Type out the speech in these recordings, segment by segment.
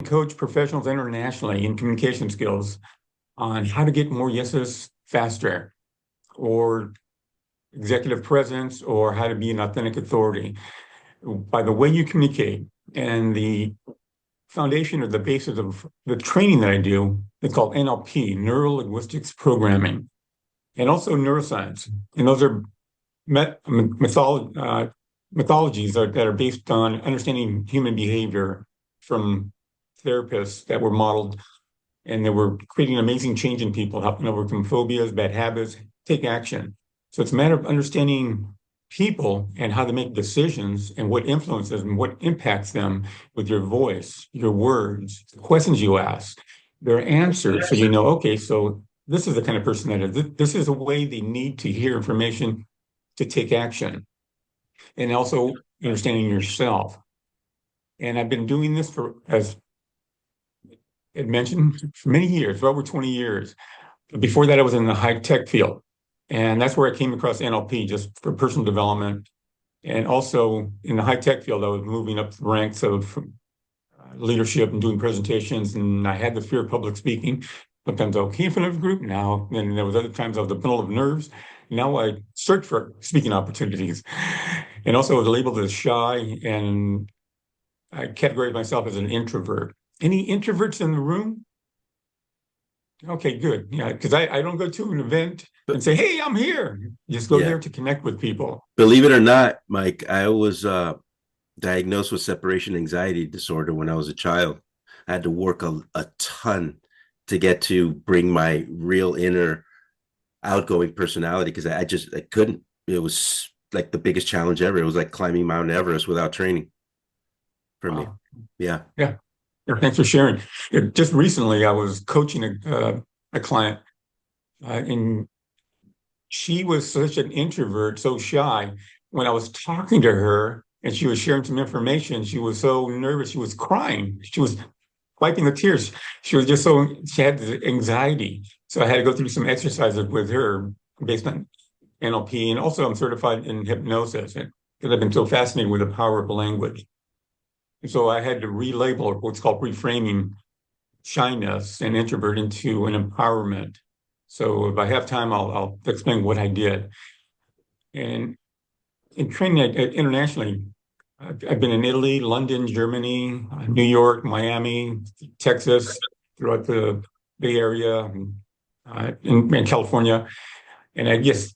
coach professionals internationally in communication skills on how to get more yeses faster, or executive presence, or how to be an authentic authority by the way you communicate. And the foundation or the basis of the training that I do, it's called NLP, Neuro Linguistics Programming, and also neuroscience. And those are mythologies that are based on understanding human behavior from therapists that were modeled, and they were creating amazing change in people, helping overcome phobias, bad habits, take action. So it's a matter of understanding people and how they make decisions and what influences and what impacts them with your voice, your words, the questions you ask, their answers. So you know, okay, so this is the kind of person that is. This is a way they need to hear information to take action. And also understanding yourself. And I've been doing this for, as it mentioned, for many years, for over 20 years. Before that, I was in the high tech field. And that's where I came across NLP, just for personal development. And also in the high tech field, I was moving up the ranks of leadership and doing presentations. And I had the fear of public speaking. Sometimes I was in front of a group. Now, and there was other times I was the bundle of nerves. Now I search for speaking opportunities. And also I was labeled as shy, and I categorized myself as an introvert. Any introverts in the room? Okay, good. Yeah, because I don't go to an event and say, hey, I'm here. Just go Yeah. there to connect with people. Believe it or not, Mike, I was diagnosed with separation anxiety disorder when I was a child. I had to work a ton to get to bring my real inner outgoing personality because I couldn't. It was like the biggest challenge ever. It was like climbing Mount Everest without training for me. Wow. Yeah. Yeah. Yeah, thanks for sharing. Just recently, I was coaching a client, and she was such an introvert, so shy. When I was talking to her and she was sharing some information, she was so nervous. She was crying. She was wiping the tears. She was just so, she had this anxiety. So I had to go through some exercises with her based on NLP. And also I'm certified in hypnosis because I've been so fascinated with the power of language. And so I had to relabel what's called reframing shyness and introvert into an empowerment. So if I have time, I'll explain what I did. And in training internationally, I've been in Italy, London, Germany, New York, Miami, Texas, throughout the Bay Area, in California. And I guess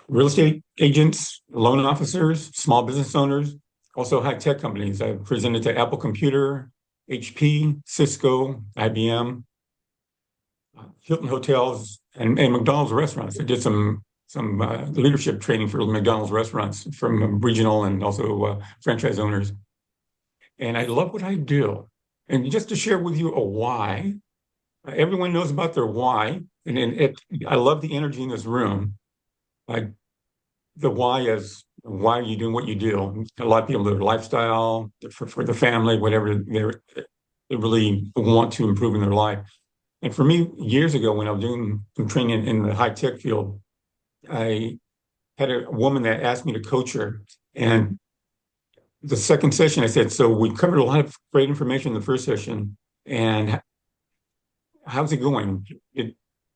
real estate agents, loan officers, small business owners, also high tech companies. I presented to Apple Computer, HP, Cisco, IBM, Hilton hotels, and McDonald's restaurants. I did some leadership training for McDonald's restaurants from regional and also franchise owners. And I love what I do. And just to share with you a why, everyone knows about their why. And I love the energy in this room. Like the why is, why are you doing what you do? A lot of people, their lifestyle, for the family, whatever they really want to improve in their life. And for me, years ago, when I was doing some training in the high tech field, I had a woman that asked me to coach her. And the second session, I said, so we covered a lot of great information in the first session. And how's it going?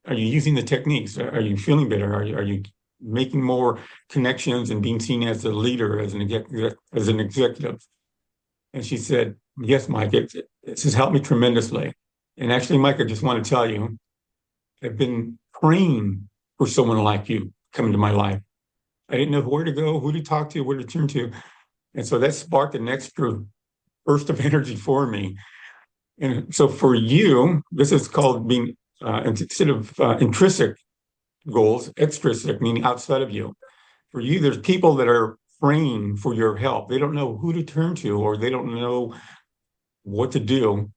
Are you using the techniques? Are you feeling better? Are you making more connections and being seen as a leader, as an executive? And she said, yes, Mike, it has helped me tremendously. And actually, Mike, I just want to tell you, I've been praying for someone like you coming to my life. I didn't know where to go, who to talk to, where to turn to. And so that sparked an extra burst of energy for me. And so for you, this is called being, instead of intrinsic goals, extrinsic, meaning outside of you. For you, there's people that are praying for your help. They don't know who to turn to, or they don't know what to do.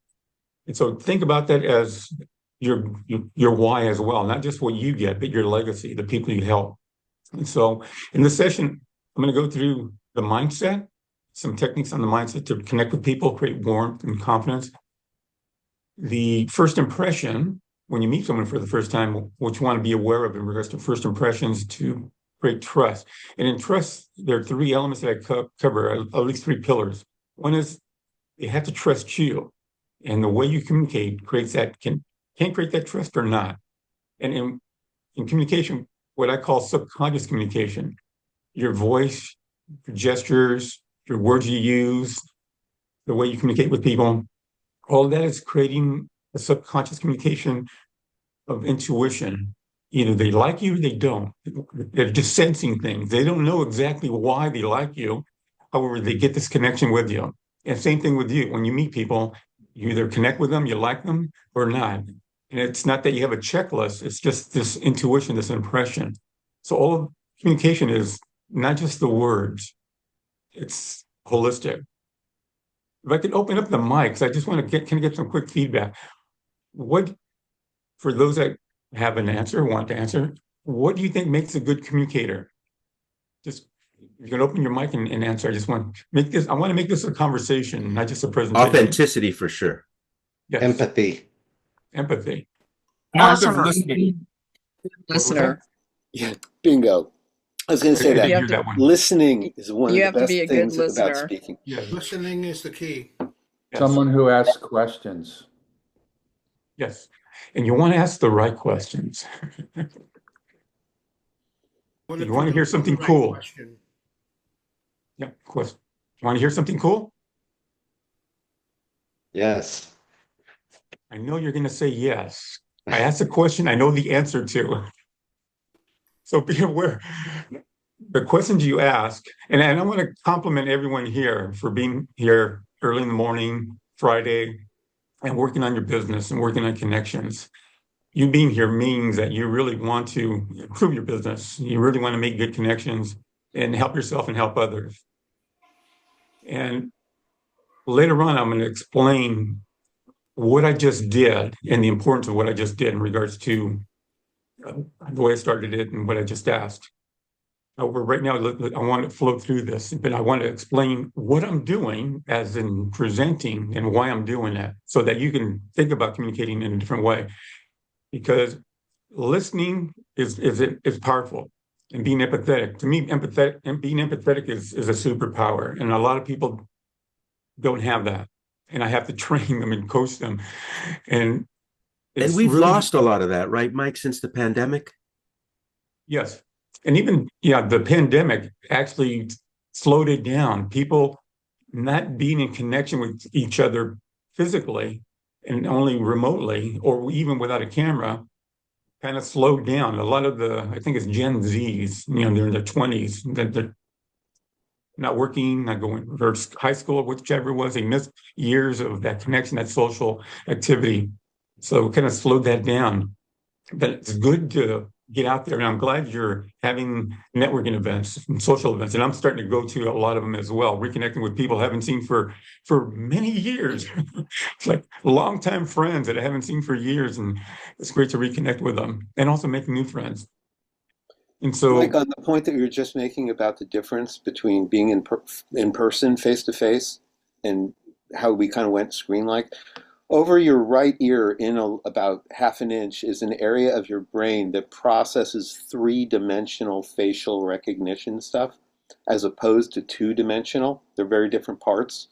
And so think about that as your why as well, not just what you get, but your legacy, the people you help. And so in this session, I'm going to go through the mindset, some techniques on the mindset to connect with people, create warmth and confidence. The first impression, when you meet someone for the first time, what you want to be aware of in regards to first impressions to create trust. And in trust, there are three elements that I cover, at least three pillars. One is they have to trust you. And the way you communicate creates that can create that trust or not. And in communication, what I call subconscious communication, your voice, your gestures, your words you use, the way you communicate with people, all that is creating a subconscious communication of intuition. Either they like you or they don't. They're just sensing things. They don't know exactly why they like you. However, they get this connection with you. And same thing with you. When you meet people, you either connect with them, you like them, or not. And it's not that you have a checklist, it's just this intuition, this impression. So all of communication is not just the words, it's holistic. If I could open up the mics, I just want to can I get some quick feedback. What For those that have an answer, want to answer, what do you think makes a good communicator? Just you can open your mic and answer. I want to make this a conversation, not just a presentation. Authenticity for sure. Yes. Empathy. Empathy. Active listening. Listener. Yeah, bingo. I was going to say I that. didn't hear that one. Listening is one of You the have to best be a good things about listener. speaking. Yes. Listening is the key. Yes. Someone who asks questions. Yes. And you want to ask the right questions. You want to hear something cool. Yeah, of course. You want to hear something cool? Yes. I know you're going to say yes. I asked a question I know the answer to. So be aware. The questions you ask, and I want to compliment everyone here for being here early in the morning, Friday, and working on your business and working on connections. You being here means that you really want to improve your business. You really want to make good connections and help yourself and help others. And later on, I'm going to explain what I just did and the importance of what I just did in regards to the way I started it and what I just asked. However, right now, I want to flow through this, but I want to explain what I'm doing as in presenting and why I'm doing that so that you can think about communicating in a different way. Because listening is powerful, and being empathetic. To me, being empathetic is a superpower, and a lot of people don't have that. And I have to train them and coach them. And we've lost a lot of that, right, Mike, since the pandemic? Yes. And even, the pandemic actually slowed it down. People not being in connection with each other physically and only remotely or even without a camera kind of slowed down. A lot of I think it's Gen Zs, they're in their 20s, they're not working, not going or high school, whichever it was. They missed years of that connection, that social activity. So it kind of slowed that down. But it's good to get out there. And I'm glad you're having networking events and social events. And I'm starting to go to a lot of them as well, reconnecting with people I haven't seen for many years. It's like longtime friends that I haven't seen for years. And it's great to reconnect with them and also making new friends. And so, Mike, on the point that you were just making about the difference between being in person, face to face, and how we kind of went screen-like, over your right ear, about half an inch, is an area of your brain that processes three-dimensional facial recognition stuff, as opposed to two-dimensional. They're very different parts.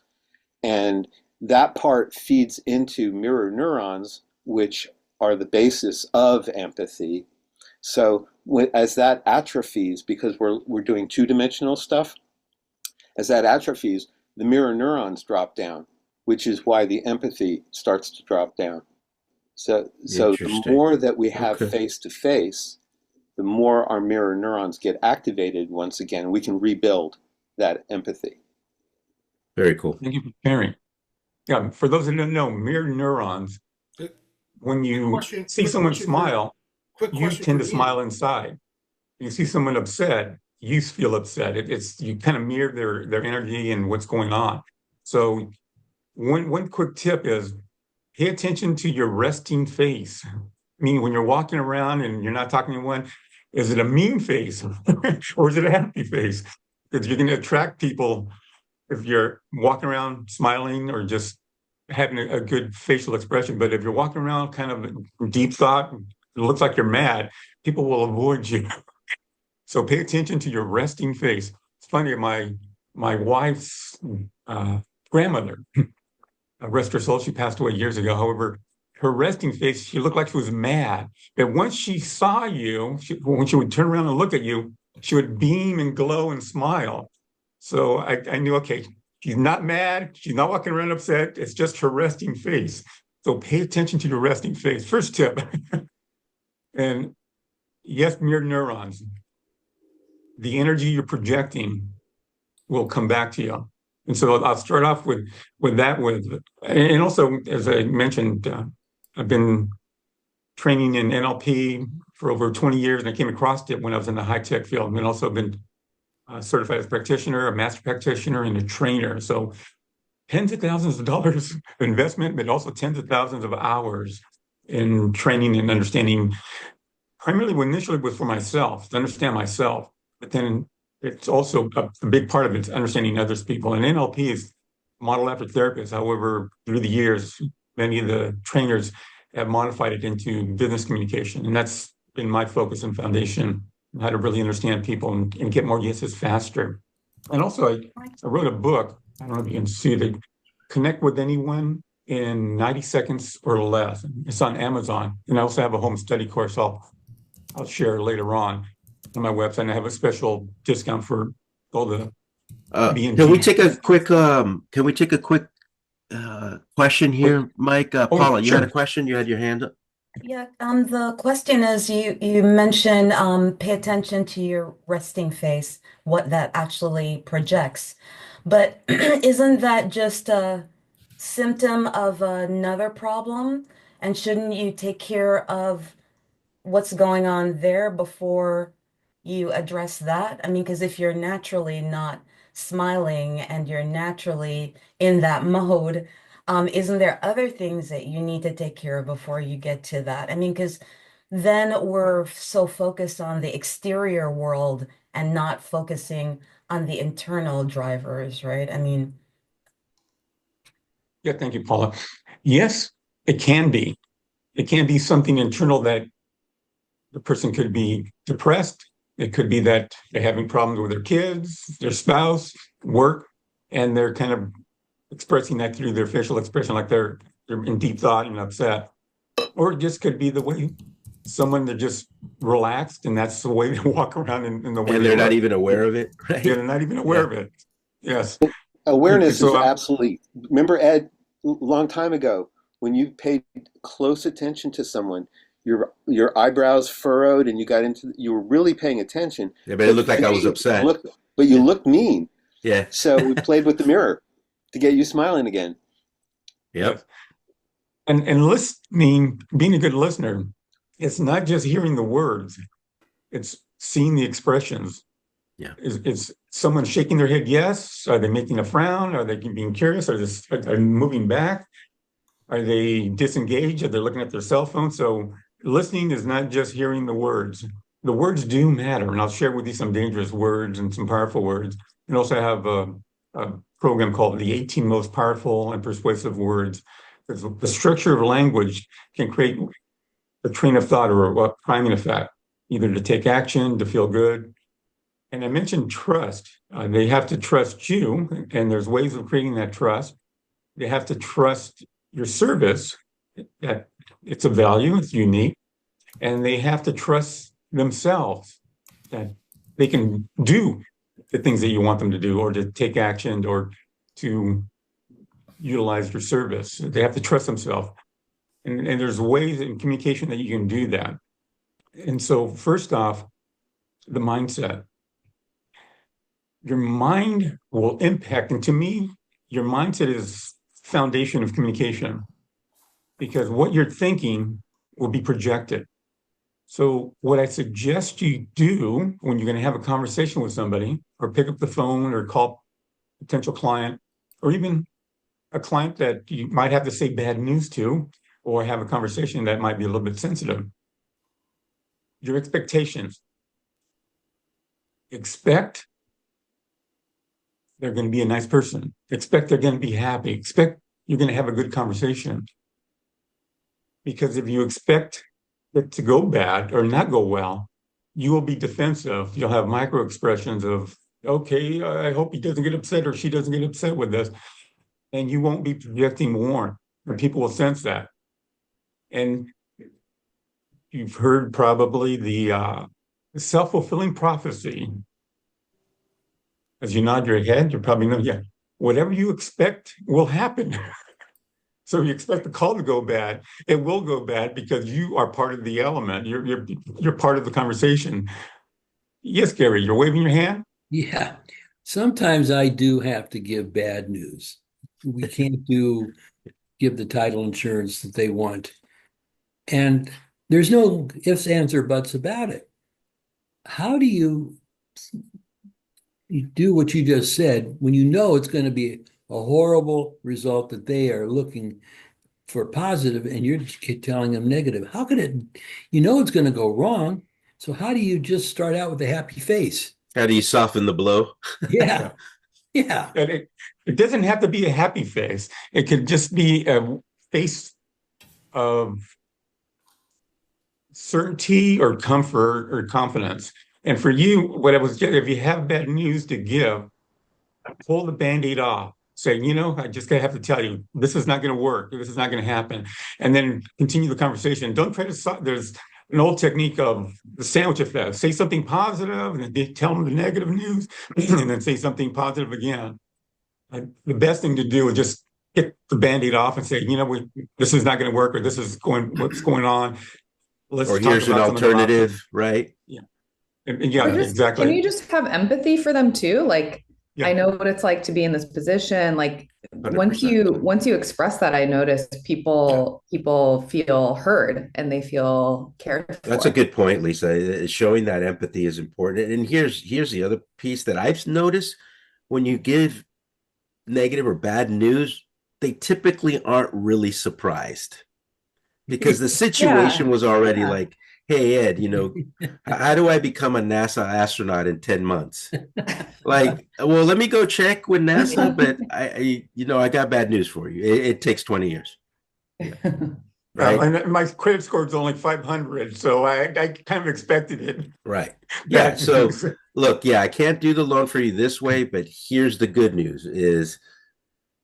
And that part feeds into mirror neurons, which are the basis of empathy. So as that atrophies, because we're doing two-dimensional stuff, as that atrophies, the mirror neurons drop down, which is why the empathy starts to drop down. So the more that we have face to face, the more our mirror neurons get activated once again. We can rebuild that empathy. Very cool. Thank you for sharing. Yeah, for those that don't know, mirror neurons, when you see someone smile, you tend to smile inside. You see someone upset, you feel upset. You kind of mirror their energy and what's going on. So one quick tip is pay attention to your resting face. Meaning when you're walking around and you're not talking to anyone, is it a mean face or is it a happy face? Because you're going to attract people if you're walking around smiling or just having a good facial expression. But if you're walking around kind of deep thought, it looks like you're mad, people will avoid you. So pay attention to your resting face. It's funny, my wife's grandmother, rest her soul. She passed away years ago. However, her resting face, she looked like she was mad. But once she saw you, when she would turn around and look at you, she would beam and glow and smile. So I knew, okay, she's not mad. She's not walking around upset. It's just her resting face. So pay attention to your resting face. First tip. And yes, mirror neurons. The energy you're projecting will come back to you. And so I'll start off with that. And also, as I mentioned, I've been training in NLP for over 20 years, and I came across it when I was in the high tech field. And also been certified as a practitioner, a master practitioner, and a trainer. So tens of thousands of dollars of investment, but also tens of thousands of hours in training and understanding. Primarily, initially was for myself, to understand myself, but then it's also a big part of it is understanding others people. And NLP is modeled after therapists. However, through the years, many of the trainers have modified it into business communication. And that's been my focus and foundation, how to really understand people and get more yeses faster. And also, I wrote a book, I don't know if you can see it, Connect with Anyone in 90 seconds or less. It's on Amazon. And I also have a home study course I'll share later on my website. And I have a special discount for all the BNG. Can we take a quick question here, Mike? Paula, you sure. had a question? You had your hand up? Yeah, the question is you mentioned pay attention to your resting face, what that actually projects. But isn't that just a symptom of another problem? And shouldn't you take care of what's going on there before you address that? I mean, because if you're naturally not smiling and you're naturally in that mode, isn't there other things that you need to take care of before you get to that? I mean, because then we're so focused on the exterior world and not focusing on the internal drivers, right? I mean, Yeah, thank you, Paula. Yes, it can be. It can be something internal that the person could be depressed. It could be that they're having problems with their kids, their spouse, work, and they're kind of expressing that through their facial expression, like they're in deep thought and upset. Or it just could be the way someone they're just relaxed, and that's the way they walk around in the way And they're not even aware of it, right? Yeah, they're not even aware of it. Yes. Awareness So is absolutely. Remember, Ed, a long time ago, when you paid close attention to someone, your eyebrows furrowed, and you were really paying attention. Yeah, but it looked like I was upset. But you looked mean. Yeah. So we played with the mirror to get you smiling again. Yep. And listening, being a good listener, it's not just hearing the words, it's seeing the expressions. Yeah. Is someone shaking their head yes? Are they making a frown? Are they being curious? Are they moving back? Are they disengaged? Are they looking at their cell phone? So listening is not just hearing the words. The words do matter, and I'll share with you some dangerous words and some powerful words. And also have a program called the 18 Most Powerful and Persuasive Words. The structure of language can create a train of thought or a priming effect, either to take action, to feel good. And I mentioned trust. They have to trust you, and there's ways of creating that trust. They have to trust your service, that it's of value, it's unique, and they have to trust themselves that they can do the things that you want them to do, or to take action, or to utilize your service. They have to trust themselves. And there's ways in communication that you can do that. And so first off, the mindset. Your mind will impact, and to me, your mindset is foundation of communication, because what you're thinking will be projected. So what I suggest you do when you're going to have a conversation with somebody, or pick up the phone or call a potential client, or even a client that you might have to say bad news to, or have a conversation that might be a little bit sensitive. Your expectations. Expect they're going to be a nice person. Expect they're going to be happy. Expect you're going to have a good conversation. Because if you expect it to go bad or not go well, you will be defensive. You'll have micro expressions of, okay, I hope he doesn't get upset or she doesn't get upset with this. and you won't be projecting warmth, and people will sense that. And you've heard probably the self-fulfilling prophecy. As you nod your head, you probably know, yeah, whatever you expect will happen. So you expect the call to go bad, it will go bad because you are part of the element. You're part of the conversation. Yes, Gary, you're waving your hand. Yeah, sometimes I do have to give bad news. We can't give the title insurance that they want. And there's no ifs, ands, or buts about it. How do you do what you just said when you know it's going to be a horrible result that they are looking for positive and you're telling them negative? How could it, it's going to go wrong. So how do you just start out with a happy face? How do you soften the blow? Yeah. Yeah. And it doesn't have to be a happy face. It could just be a face of certainty or comfort or confidence. And for you, what it was, if you have bad news to give, pull the Band-Aid off. Say, I just have to tell you, this is not going to work. This is not going to happen. And then continue the conversation. Don't try to, there's an old technique of the sandwich effect. Say something positive and then tell them the negative news and then say something positive again. The best thing to do is just get the Band-Aid off and say, this is not going to work, or what's going on. Let's Or talk here's an about some of the alternative, options. right? Yeah. Yeah, Or just, exactly. Can you just have empathy for them too? Like, Yeah. I know what it's like to be in this position. Like, 100%. once you express that, I noticed people feel heard and they feel cared for. That's a good point, Lisa. Showing that empathy is important. And here's the other piece that I've noticed: when you give negative or bad news, they typically aren't really surprised because the situation was already like, hey, Ed, how do I become a NASA astronaut in 10 months? Like, well, let me go check with NASA, but I got bad news for you. It takes 20 years. Yeah. Right. And my credit score is only 500, so I kind of expected it. Right. Yeah. So look, I can't do the loan for you this way, but here's the good news is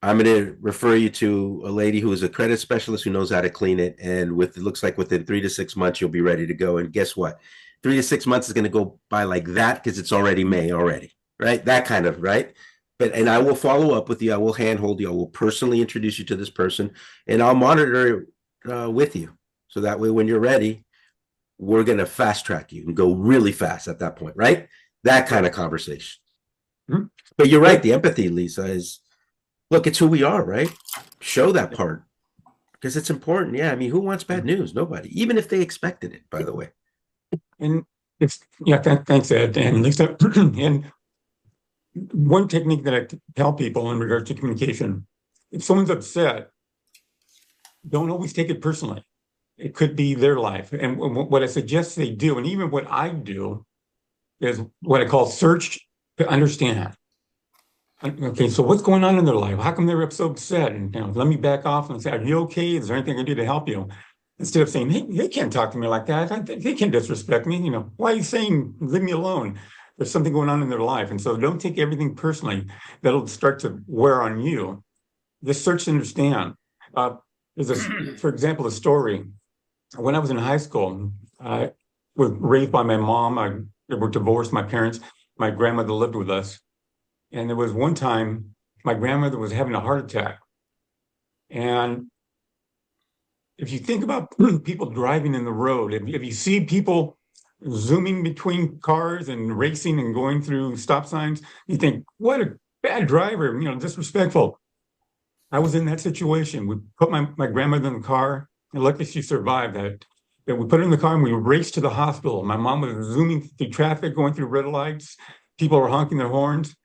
I'm going to refer you to a lady who is a credit specialist who knows how to clean it. And it looks like within 3 to 6 months, you'll be ready to go. And guess what? 3 to 6 months is going to go by like that because it's already May already, right? That kind of, right? And I will follow up with you. I will handhold you. I will personally introduce you to this person and I'll monitor with you. So that way, when you're ready, we're going to fast track you and go really fast at that point, right? That kind of conversation. Mm-hmm. But you're right. The empathy, Lisa, is, look, it's who we are, right? Show that part because it's important. Yeah. I mean, who wants bad news? Nobody, even if they expected it, by the way. And thanks, Ed and Lisa. And one technique that I tell people in regards to communication, if someone's upset, don't always take it personally. It could be their life. And what I suggest they do, and even what I do, is what I call search to understand. Okay, so what's going on in their life? How come they're so upset? And let me back off and say, are you okay? Is there anything I can do to help you? Instead of saying, hey, they can't talk to me like that. They can disrespect me. Why are you saying, leave me alone? There's something going on in their life. And so don't take everything personally. That'll start to wear on you. Just search to understand. There's for example, a story. When I was in high school, I was raised by my mom. They were divorced, my parents. My grandmother lived with us. And there was one time my grandmother was having a heart attack. And if you think about people driving in the road, if you see people zooming between cars and racing and going through stop signs, you think, what a bad driver, disrespectful. I was in that situation. We put my grandmother in the car, and luckily she survived that. But we put her in the car and we raced to the hospital. My mom was zooming through traffic, going through red lights. People were honking their horns.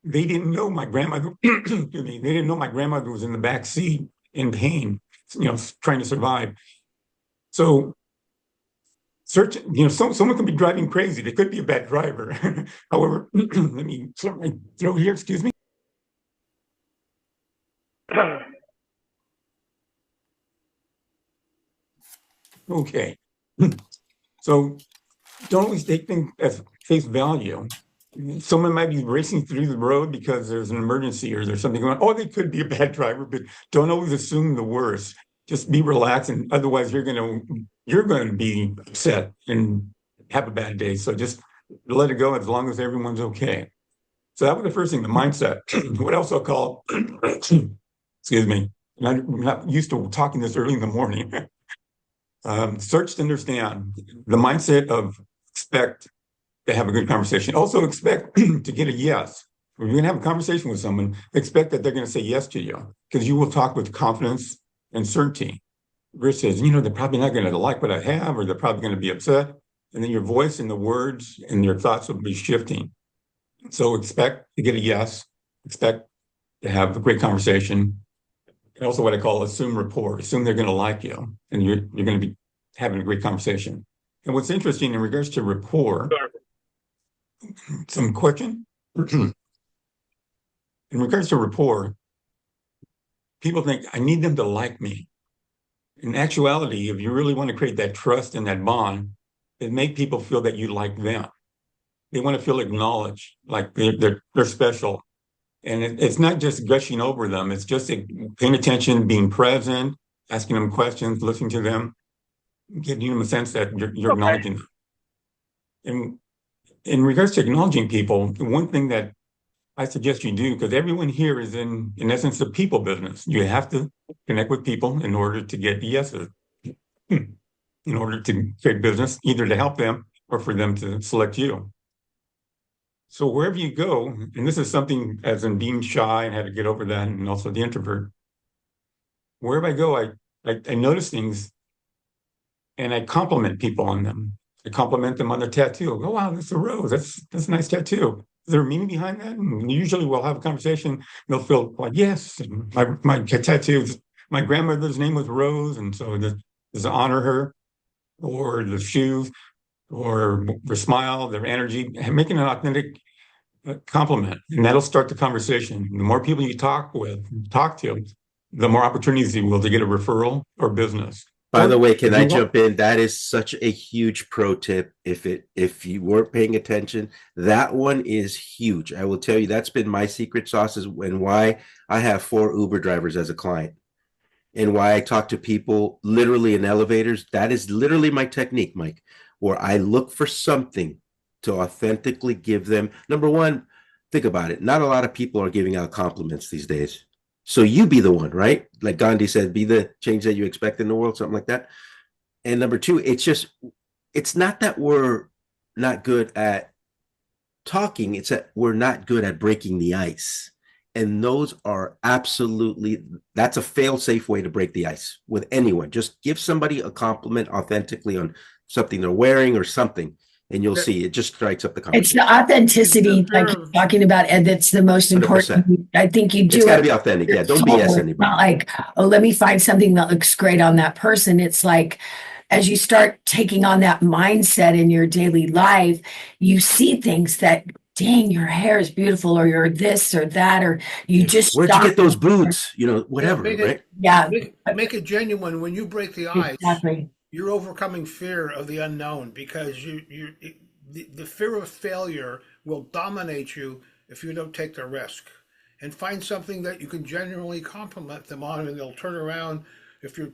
They didn't know my grandmother, excuse me, they didn't know my grandmother was in the back seat in pain, trying to survive. So search, someone could be driving crazy. They could be a bad driver. However, let me clear my throat here, excuse me. Okay. So don't always take things as face value. Someone might be racing through the road because there's an emergency or there's something going on. Or they could be a bad driver, but don't always assume the worst. Just be relaxed, and otherwise you're going to be upset and have a bad day. So just let it go as long as everyone's okay. So that was the first thing, the mindset. What else I'll call, excuse me, and I'm not used to talking this early in the morning. Search to understand the mindset of expect to have a good conversation. Also expect to get a yes. When you're going to have a conversation with someone, expect that they're going to say yes to you because you will talk with confidence and certainty versus, they're probably not going to like what I have, or they're probably going to be upset. And then your voice and the words and your thoughts will be shifting. So expect to get a yes, expect to have a great conversation. And also what I call assume rapport, assume they're going to like you and you're going to be having a great conversation. And what's interesting in regards to rapport, some question? In regards to rapport, people think I need them to like me. In actuality, if you really want to create that trust and that bond, it make people feel that you like them. They want to feel acknowledged, like they're special. And it's not just gushing over them. It's just paying attention, being present, asking them questions, listening to them, giving them a sense that you're acknowledging them. And in regards to acknowledging people, one thing that I suggest you do, because everyone here is in essence, a people business. You have to connect with people in order to get yeses, in order to create business, either to help them or for them to select you. So wherever you go, and this is something as in being shy and had to get over that, and also the introvert, wherever I go, I notice things and I compliment people on them. I compliment them on their tattoo. Oh, wow, that's a rose. That's a nice tattoo. Is there a meaning behind that? And usually we'll have a conversation. They'll feel like, yes, my tattoos, my grandmother's name was Rose. And so to honor her, or the shoes, or their smile, their energy, making an authentic compliment. And that'll start the conversation. The more people you talk to, the more opportunities you will to get a referral or business. By the way, can I jump in? That is such a huge pro tip. If you weren't paying attention, that one is huge. I will tell you, that's been my secret sauce, and why I have 4 Uber drivers as a client, and why I talk to people literally in elevators. That is literally my technique, Mike, where I look for something to authentically give them. Number one, think about it. Not a lot of people are giving out compliments these days. So you be the one, right? Like Gandhi said, be the change that you expect in the world, something like that. And number 2, it's not that we're not good at talking. It's that we're not good at breaking the ice. And those are that's a fail-safe way to break the ice with anyone. Just give somebody a compliment authentically on something they're wearing or something, and you'll see it just strikes up the conversation. It's the authenticity, like you're talking about, Ed, that's the most important. 100%. I think you do It's got to it. be authentic. Yeah, don't BS anybody. It's not like, oh, let me find something that looks great on that person. It's like, as you start taking on that mindset in your daily life, you see things that, dang, your hair is beautiful, or you're this or that, or you just where'd you get those boots? Whatever, right? Yeah. Make it genuine. When you break the ice, Exactly. you're overcoming fear of the unknown, because the fear of failure will dominate you if you don't take the risk. And find something that you can genuinely compliment them on, and they'll turn around if you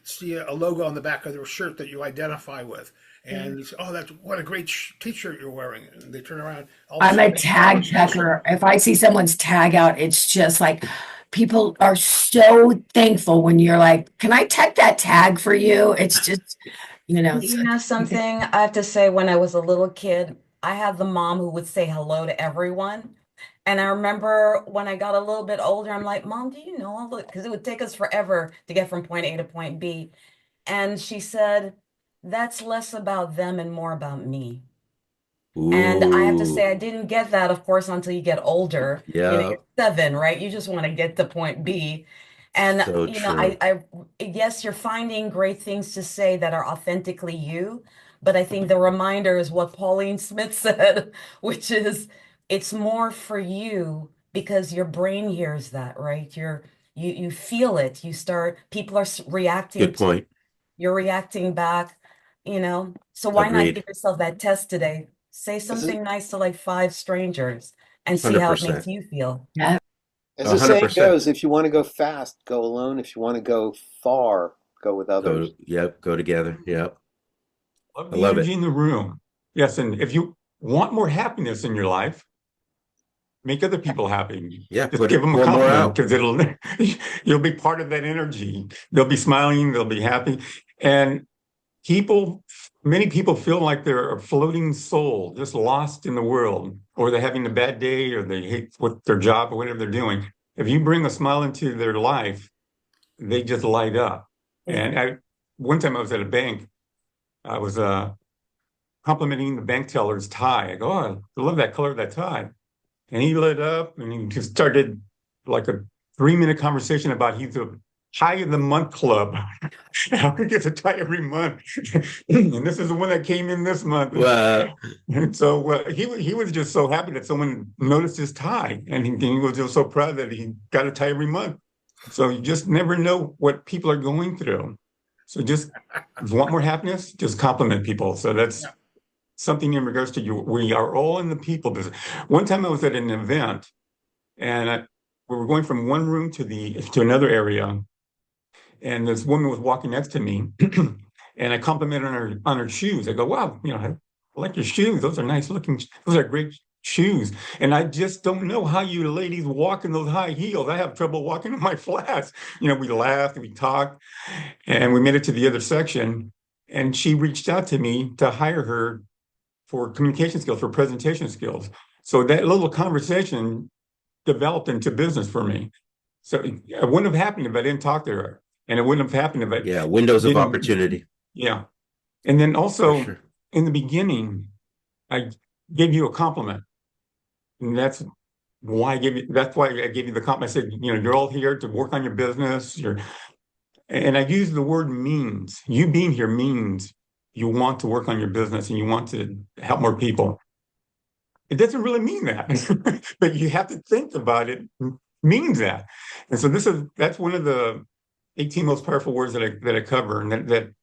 see a logo on the back of their shirt that you identify with, and you say, "Oh, what a great t-shirt you're wearing," and they turn around. I'm a tag checker. If I see someone's tag out, it's just like, people are so thankful when you're like, can I tag that tag for you? It's just, You know something I have to say, when I was a little kid, I had the mom who would say hello to everyone. And I remember when I got a little bit older, I'm like, Mom, do you know all the, because it would take us forever to get from point A to point B. And she said, that's less about them and more about me. And I have to say, I didn't get that, of course, until you get older. Yeah. You're 7, right? You just want to get to point B. And, So I yes, you're finding great things to say that are authentically you. But I think the reminder is what Pauline Smith said, which is it's more for you because your brain hears that, right? You feel it. People are reacting. Good point. You're reacting back, So why not Agreed. give yourself that test today? Say As a, something nice to like 5 strangers and see how it makes 100%. you feel. Yeah. as the saying 100%. goes, if you want to go fast, go alone. If you want to go far, go with others. Go together. Yep. Love I the love energy it. in the room. Yes, and if you want more happiness in your life, make other people happy. Yeah. Just give them a Pour more compliment out. because you'll be part of that energy. They'll be smiling, they'll be happy. And many people feel like they're a floating soul, just lost in the world, or they're having a bad day, or they hate their job or whatever they're doing. If you bring a smile into their life, they just light up. And one time I was at a bank, I was complimenting the bank teller's tie. I go, "Oh, I love that color of that tie." And he lit up and he just started like a 3-minute conversation about he's a tie of the month club. How he gets a tie every month. And this is the one that came in this month. And so he was just so happy that someone noticed his tie. And he was just so proud that he got a tie every month. So you just never know what people are going through. So just if you want more happiness, just compliment people. So that's something in regards to you. We are all in the people business. One time I was at an event and we were going from one room to another area. And this woman was walking next to me and I complimented her on her shoes. I go, "Wow, I like your shoes. Those are nice looking. Those are great shoes." And I just don't know how you ladies walk in those high heels. I have trouble walking in my flats. We laughed, we talked, and we made it to the other section. And she reached out to me to hire her for communication skills, for presentation skills. So that little conversation developed into business for me. So it wouldn't have happened if I didn't talk to her. And it wouldn't have happened if I Windows of didn't. opportunity. Yeah. And then also Sure. in the beginning, I gave you a compliment. And that's why I gave you the compliment. I said, you're all here to work on your business. And I used the word means. You being here means you want to work on your business and you want to help more people. It doesn't really mean that, but you have to think about it means that. And so that's one of the 18 most powerful words that I cover, and that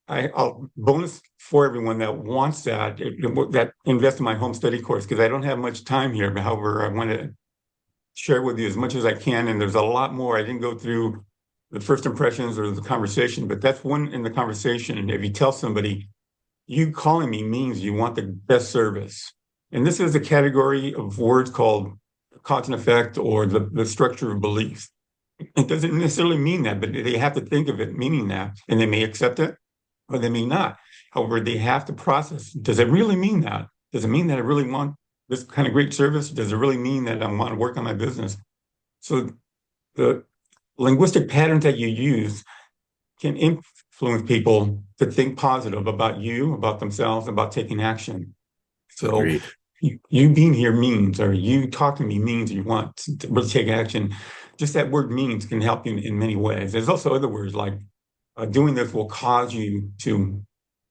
I'll bonus for everyone that wants that invest in my home study course, because I don't have much time here. But however, I want to share with you as much as I can, and there's a lot more. I didn't go through the first impressions or the conversation, but that's one in the conversation. If you tell somebody, you calling me means you want the best service. And this is a category of words called cause and effect, or the structure of beliefs. It doesn't necessarily mean that, but they have to think of it meaning that, and they may accept it or they may not. However, they have to process. Does it really mean that? Does it mean that I really want this kind of great service? Does it really mean that I want to work on my business? So the linguistic patterns that you use can influence people to think positive about you, about themselves, about taking action. So Agreed. you being here means, or you talking to me means you want to really take action. Just that word means can help you in many ways. There's also other words like doing this will cause you to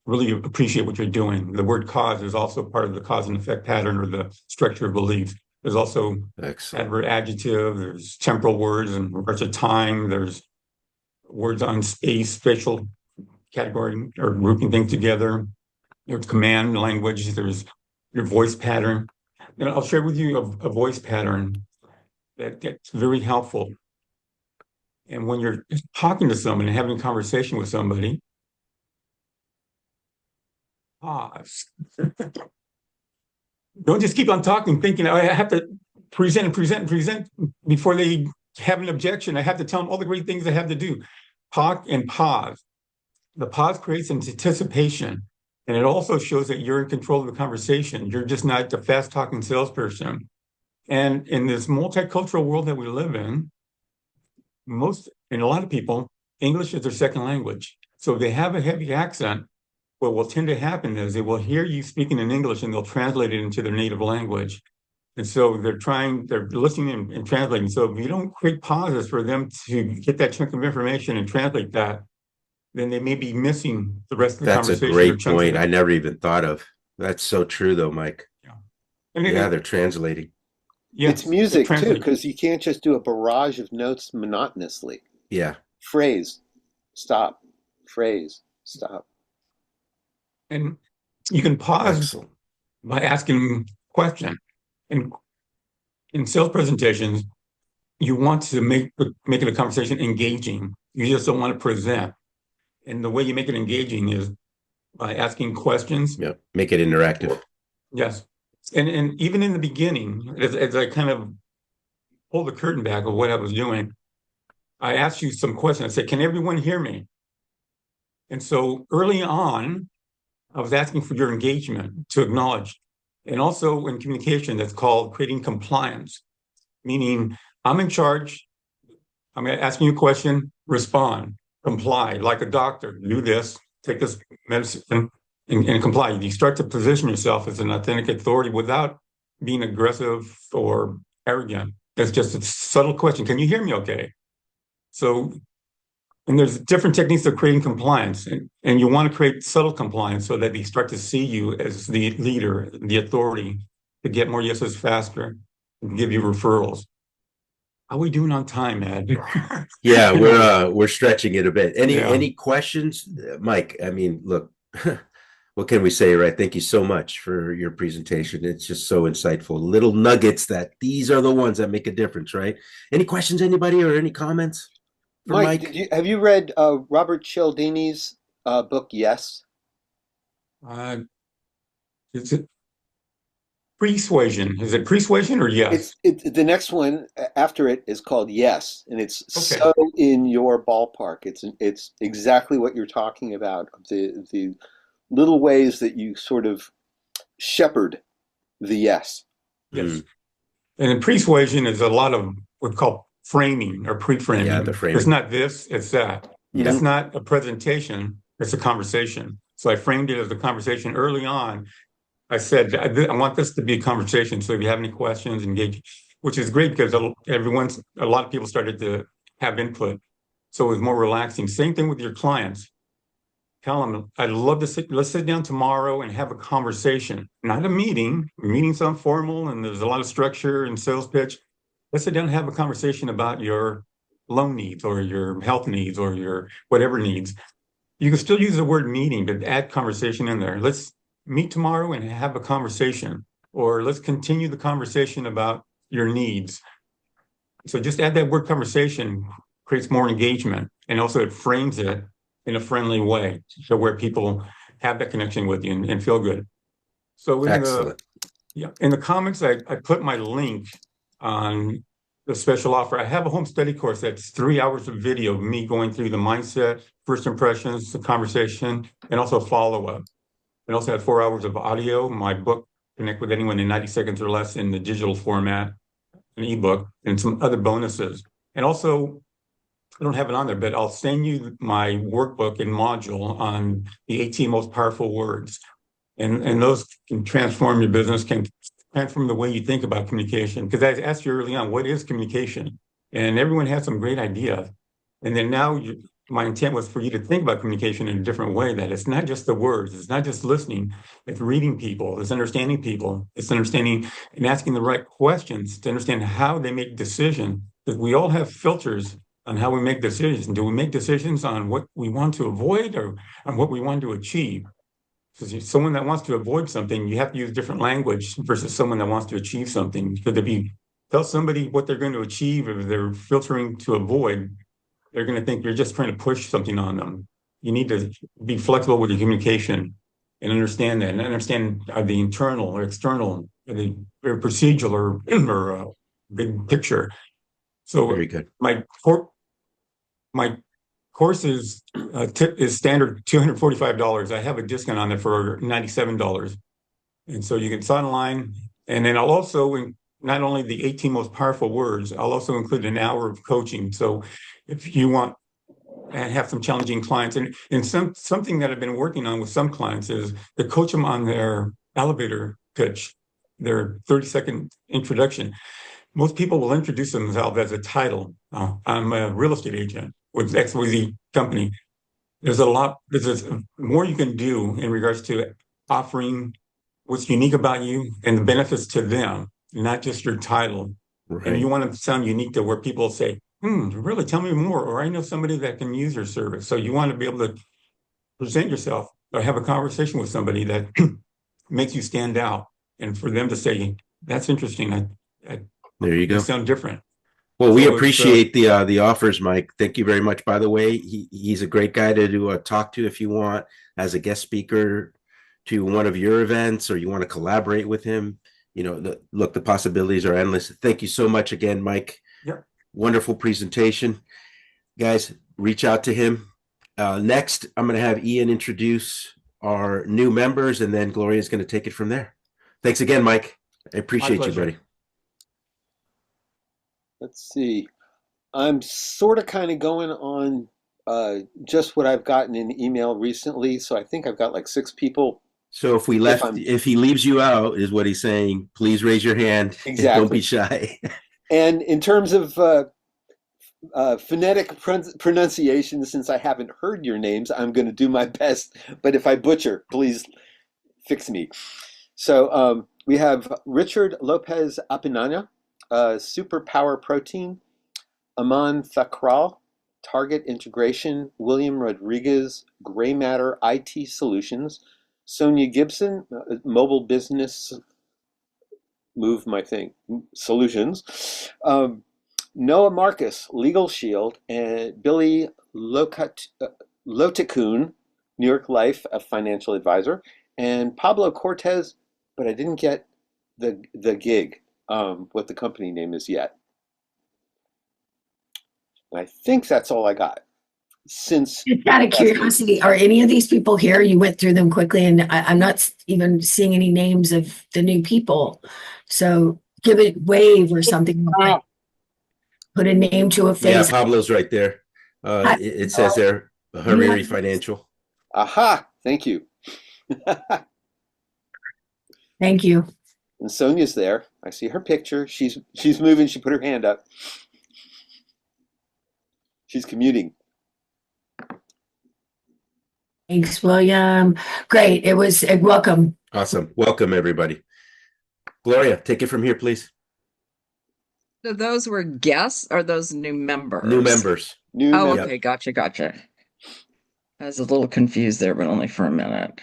really appreciate what you're doing. The word cause is also part of the cause and effect pattern, or the structure of beliefs. There's also adverb adjective, there's temporal words in regards to time, there's words on space, spatial category, or grouping things together. There's command language, there's your voice pattern. And I'll share with you a voice pattern that's very helpful. And when you're talking to someone and having a conversation with somebody, pause. Don't just keep on talking, thinking, "Oh, I have to present before they have an objection. I have to tell them all the great things I have to do." Talk and pause. The pause creates anticipation. And it also shows that you're in control of the conversation. You're just not the fast talking salesperson. And in this multicultural world that we live in, a lot of people, English is their second language. So if they have a heavy accent, what will tend to happen is they will hear you speaking in English and they'll translate it into their native language. And so they're listening and translating. So if you don't create pauses for them to get that chunk of information and translate that, then they may be missing the rest of the conversation. That's a great point. I never even thought of. That's so true, though, Mike. Yeah, they're translating. Yes, it's music too, because you can't just do a barrage of notes monotonously. Yeah. Phrase, stop. Phrase, stop. And you can pause. Excellent. by asking questions. And in sales presentations, you want to make it a conversation engaging. You just don't want to present. And the way you make it engaging is by asking questions. Yeah, make it interactive. Yes. And even in the beginning, as I kind of pulled the curtain back of what I was doing, I asked you some questions. I said, can everyone hear me? And so early on, I was asking for your engagement to acknowledge. And also in communication, that's called creating compliance, meaning I'm in charge. I'm asking you a question, respond, comply, like a doctor, do this, take this medicine, and comply. You start to position yourself as an authentic authority without being aggressive or arrogant. It's just a subtle question. Can you hear me okay? So, and there's different techniques of creating compliance, and you want to create subtle compliance so that they start to see you as the leader, the authority, to get more yeses faster and give you referrals. How are we doing on time, Ed? Yeah, we're stretching it a bit. Any questions, Mike? I mean, look, what can we say, right? Thank you so much for your presentation. It's just so insightful. Little nuggets that these are the ones that make a difference, right? Any questions, anybody, or any comments for Mike? Have you read Robert Cialdini's book, Yes? Is it persuasion? Is it persuasion or yes? It's the next one after it is called Yes, and it's so in your ballpark. It's exactly what you're talking about. The little ways that you sort of shepherd the yes. Yes. And in persuasion is a lot of what's called framing or pre-framing. Yeah, the framing. It's not this, it's that. Yeah. It's not a presentation, it's a conversation. So I framed it as a conversation early on. I said, I want this to be a conversation. So if you have any questions, engage, which is great because a lot of people started to have input. So it was more relaxing. Same thing with your clients. Tell them, I'd love to let's sit down tomorrow and have a conversation, not a meeting. Meetings sound formal and there's a lot of structure and sales pitch. Let's sit down and have a conversation about your loan needs or your health needs or your whatever needs. You can still use the word meeting, but add conversation in there. Let's meet tomorrow and have a conversation, or let's continue the conversation about your needs. So just add that word conversation, creates more engagement, and also it frames it in a friendly way, so where people have that connection with you and feel good. So in the comments, I put my link on the special offer. I have a home study course that's 3 hours of video of me going through the mindset, first impressions, the conversation, and also follow-up. And also have 4 hours of audio, my book, Connect with Anyone in 90 Seconds or Less in the digital format, an ebook, and some other bonuses. And also, I don't have it on there, but I'll send you my workbook and module on the 18 most powerful words. And those can transform your business, can transform the way you think about communication. Because I asked you early on, what is communication? And everyone has some great ideas. And then now my intent was for you to think about communication in a different way, that it's not just the words, it's not just listening, it's reading people, it's understanding people, it's understanding and asking the right questions to understand how they make decisions. Because we all have filters on how we make decisions. Do we make decisions on what we want to avoid or on what we want to achieve? Because someone that wants to avoid something, you have to use different language versus someone that wants to achieve something. Because if you tell somebody what they're going to achieve, if they're filtering to avoid, they're going to think you're just trying to push something on them. You need to be flexible with your communication and understand that, and understand the internal or external, the procedural or big picture. So very good. My course is standard $245. I have a discount on it for $97. And so you can sign online. And then I'll also, not only the 18 most powerful words, I'll also include an hour of coaching. So if you want and have some challenging clients, and something that I've been working on with some clients is to coach them on their elevator pitch, their 30-second introduction. Most people will introduce themselves as a title. I'm a real estate agent with XYZ company. There's more you can do in regards to offering what's unique about you and the benefits to them, not just your title. Right. And you want to sound unique to where people say, really, tell me more, or I know somebody that can use your service. So you want to be able to present yourself or have a conversation with somebody that makes you stand out and for them to say, that's interesting. There you They go. sound different. Well, we So it's, appreciate the offers, Mike. Thank you very much. By the way, he's a great guy to talk to if you want as a guest speaker to one of your events, or you want to collaborate with him. You know, look, the possibilities are endless. Thank you so much again, Mike. Yep. Wonderful presentation. Guys, reach out to him. Next, I'm going to have Ian introduce our new members, and then Gloria is going to take it from there. Thanks again, Mike. I appreciate you, pleasure. buddy. Let's see. I'm sort of kind of going on just what I've gotten in email recently. So I think I've got like 6 people. So if he leaves you out, is what he's saying, please raise your hand. Exactly. Don't be shy. And in terms of phonetic pronunciation, since I haven't heard your names, I'm going to do my best. But if I butcher, please fix me. So we have Richard Lopez Apinana, Superpower Protein, Aman Thakral, Target Integration, William Rodriguez, Gray Matter IT Solutions, Sonia Gibson, Mobile Business Move My Thing Solutions, Noah Marcus, Legal Shield, and Billy Lotikun, New York Life, a financial advisor, and Pablo Cortez, but I didn't get the gig, what the company name is yet. And I think that's all I got. Since Just out of curiosity, are any of these people here? You went through them quickly, and I'm not even seeing any names of the new people. So give it wave or something. Put a name to a Yeah, face. Pablo's right there. It says there, Hariri Financial. Aha! Thank you. Thank you. And Sonia's there. I see her picture. She's moving. She put her hand up. She's commuting. Thanks, William. Great. It was welcome. Awesome. Welcome, everybody. Gloria, take it from here, please. So those were guests or those new members? New members. Okay. Gotcha. I was a little confused there, but only for a minute.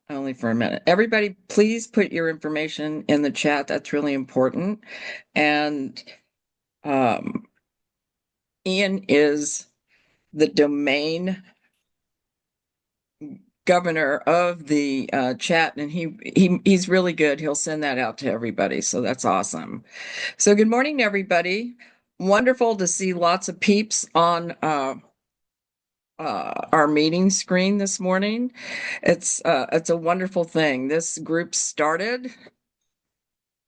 Only for a minute. Everybody, please put your information in the chat. That's really important. And Ian is the domain governor of the chat, and he's really good. He'll send that out to everybody. So that's awesome. So good morning, everybody. Wonderful to see lots of peeps on our meeting screen this morning. It's a wonderful thing. This group started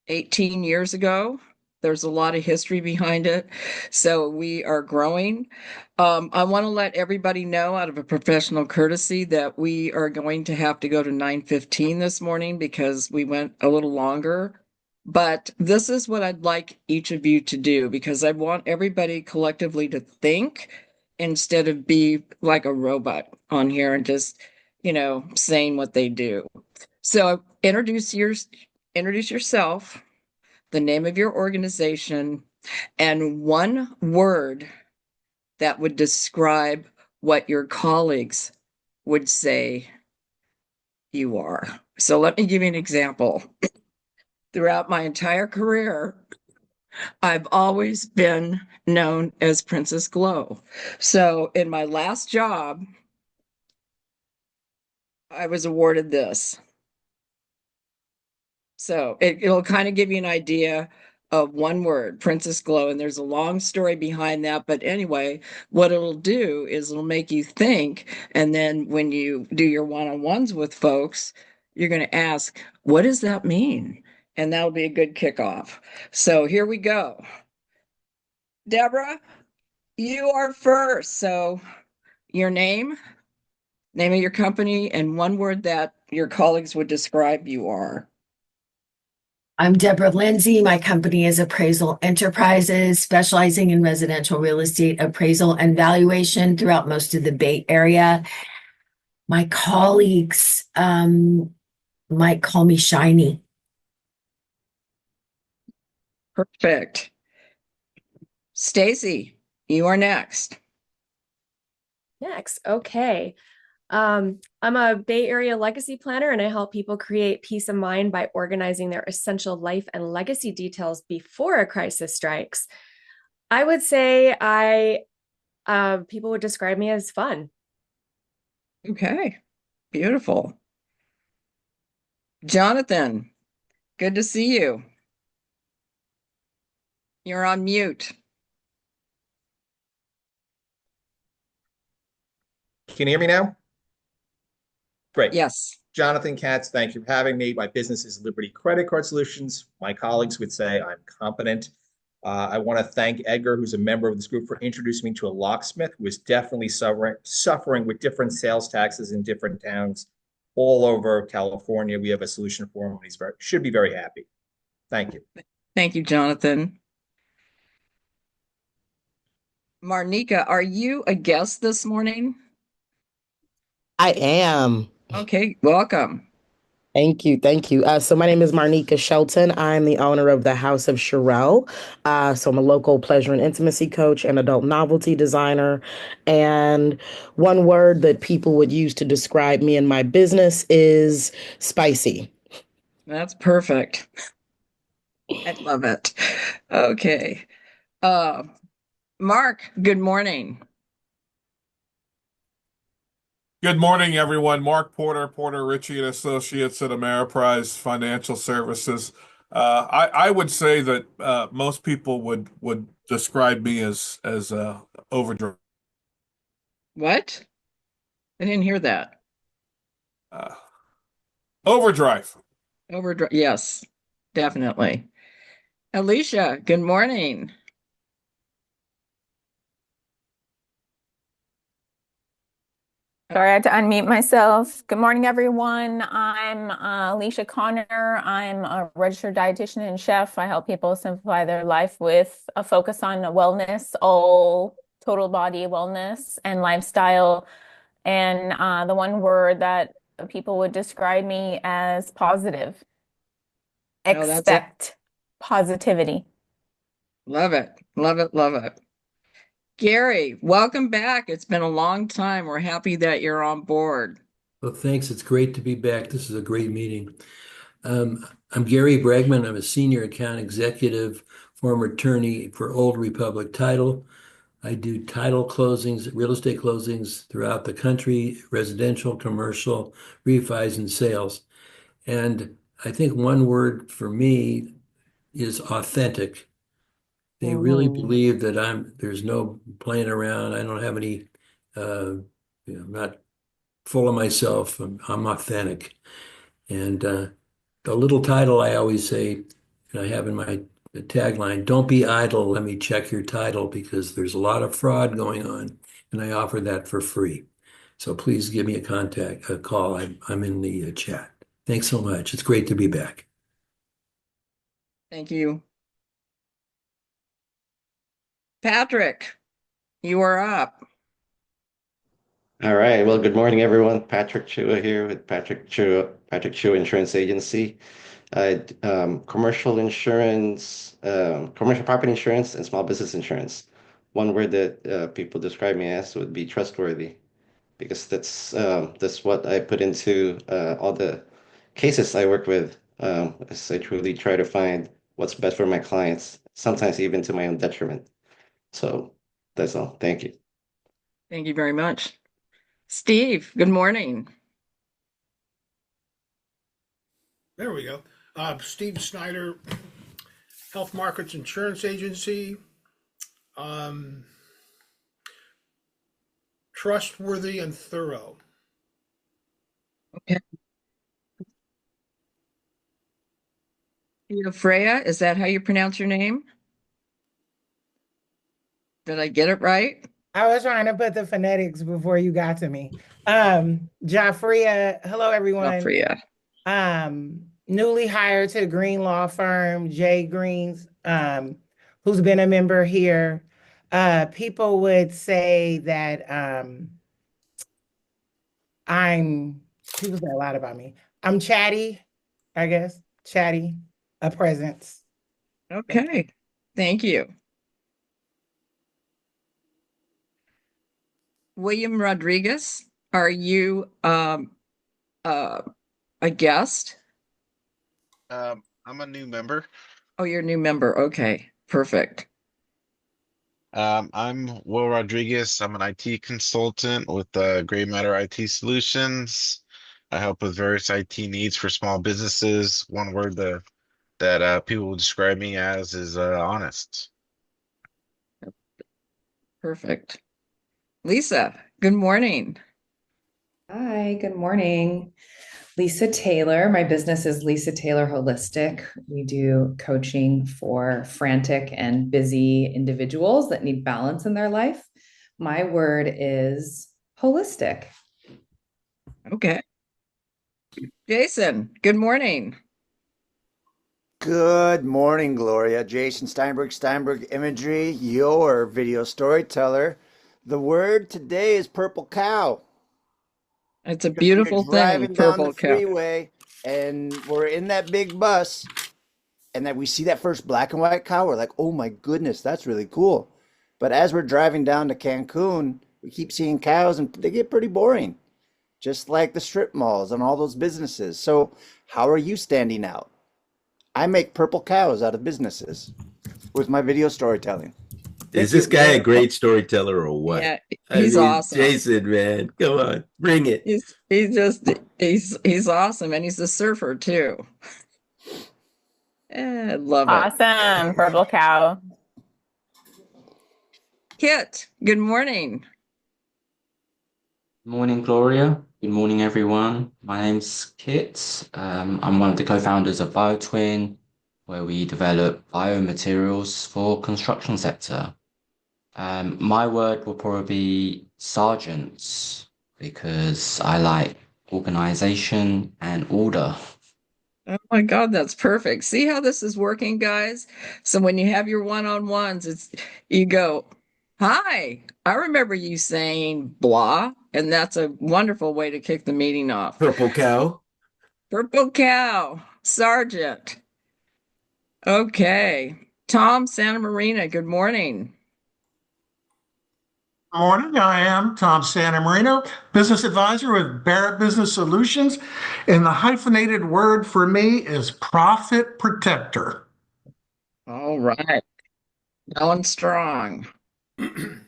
18 years ago. There's a lot of history behind it. So we are growing. I want to let everybody know out of a professional courtesy that we are going to have to go to 9:15 this morning because we went a little longer. But this is what I'd like each of you to do, because I want everybody collectively to think instead of be like a robot on here and just, saying what they do. So introduce yourself, the name of your organization, and one word that would describe what your colleagues would say you are. So let me give you an example. Throughout my entire career, I've always been known as Princess Glow. So in my last job, I was awarded this. So it'll kind of give you an idea of one word, Princess Glow. And there's a long story behind that. But anyway, what it'll do is it'll make you think. And then when you do your one-on-ones with folks, you're going to ask, what does that mean? And that'll be a good kickoff. So here we go. Deborah, you are first. So your name of your company, and one word that your colleagues would describe you are. I'm Deborah Lindsay. My company is Appraisal Enterprises, specializing in residential real estate appraisal and valuation throughout most of the Bay Area. My colleagues might call me Shiny. Perfect. Stacy, you are next. Okay. I'm a Bay Area legacy planner, and I help people create peace of mind by organizing their essential life and legacy details before a crisis strikes. I would say people would describe me as fun. Okay, beautiful. Jonathan, good to see you. You're on mute. Can you hear me now? Great. Yes. Jonathan Katz, thank you for having me. My business is Liberty Credit Card Solutions. My colleagues would say I'm competent. I want to thank Edgar, who's a member of this group, for introducing me to a locksmith who is definitely suffering with different sales taxes in different towns all over California. We have a solution for him, and he should be very happy. Thank you. Thank you, Jonathan. Marnika, are you a guest this morning? I am. Okay, welcome. Thank you. Thank you. So my name is Marnika Shelton. I'm the owner of the House of Sherelle. So I'm a local pleasure and intimacy coach and adult novelty designer. And one word that people would use to describe me and my business is spicy. That's perfect. I love it. Okay. Mark, good morning. Good morning, everyone. Mark Porter, Porter Ritchie and Associates at Ameriprise Financial Services. I would say that most people would describe me as overdrive. What? I didn't hear that. Overdrive. Overdrive. Yes, definitely. Alicia, good morning. Sorry, I had to unmute myself. Good morning, everyone. I'm Alicia Connor. I'm a registered dietitian and chef. I help people simplify their life with a focus on wellness, all total body wellness and lifestyle. And the one word that people would describe me as positive. Oh, that's it. Expect positivity. Love it. Love it. Love it. Gary, welcome back. It's been a long time. We're happy that you're on board. Well, thanks. It's great to be back. This is a great meeting. I'm Gary Bregman. I'm a senior account executive, former attorney for Old Republic Title. I do title closings, real estate closings throughout the country, residential, commercial, refis, and sales. And I think one word for me is authentic. They really believe that there's no playing around. I don't have any, I'm not full of myself. I'm authentic. And the little title I always say, and I have in my tagline, don't be idle, let me check your title, because there's a lot of fraud going on, and I offer that for free. So please give me a call. I'm in the chat. Thanks so much. It's great to be back. Thank you. Patrick, you are up. All right. Well, good morning, everyone. Patrick Chua here with Patrick Chua Insurance Agency. Commercial insurance, commercial property insurance, and small business insurance. One word that people describe me as would be trustworthy, because that's what I put into all the cases I work with. As I truly try to find what's best for my clients, sometimes even to my own detriment. So that's all. Thank you. Thank you very much. Steve, good morning. There we go. Steve Snyder, Health Markets Insurance Agency. Trustworthy and thorough. Okay. Freya, is that how you pronounce your name? Did I get it right? I was trying to put the phonetics before you got to me. Jafria, hello everyone. Jafria. Newly hired to the Green Law Firm, Jay Greens, who's been a member here. People would say that people say a lot about me. I'm chatty, I guess. Chatty, a presence. Okay. Thank you. William Rodriguez. Are you a guest? I'm a new member. Oh, you're a new member. Okay, perfect. I'm Will Rodriguez. I'm an IT consultant with Gray Matter IT Solutions. I help with various IT needs for small businesses. One word that people will describe me as is honest. Perfect. Lisa, good morning. Hi, good morning. Lisa Taylor. My business is Lisa Taylor Holistic. We do coaching for frantic and busy individuals that need balance in their life. My word is holistic. Okay. Jason, good morning. Good morning, Gloria. Jason Steinberg Imagery, your video storyteller. The word today is purple cow. It's a Because we are beautiful thing, driving down the purple cow. freeway and we're in that big bus and that we see that first black and white cow. We're like, oh my goodness, that's really cool. But as we're driving down to Cancun, we keep seeing cows and they get pretty boring, just like the strip malls and all those businesses. So, how are you standing out? I make purple cows out of businesses with my video storytelling. Is this guy a great storyteller or what? Yeah, I he's mean, awesome. Jason, man, come on, bring it. He's awesome, and he's a surfer too. I love it. Awesome, purple cow. Kit, good morning. Morning, Gloria. Good morning, everyone. My name's Kit. I'm one of the co-founders of BioTwin, where we develop biomaterials for construction sector. My word will probably be sergeants because I like organization and order. Oh my God, that's perfect. See how this is working, guys? So when you have your one-on-ones, you go, hi, I remember you saying blah, and that's a wonderful way to kick the meeting off. Purple cow. Purple cow, Sergeant. Okay. Tom Santa Marina, good morning. Morning, I am Tom Santa Marino, business advisor with Barrett Business Solutions, and the hyphenated word for me is profit protector. All right. Going strong. Good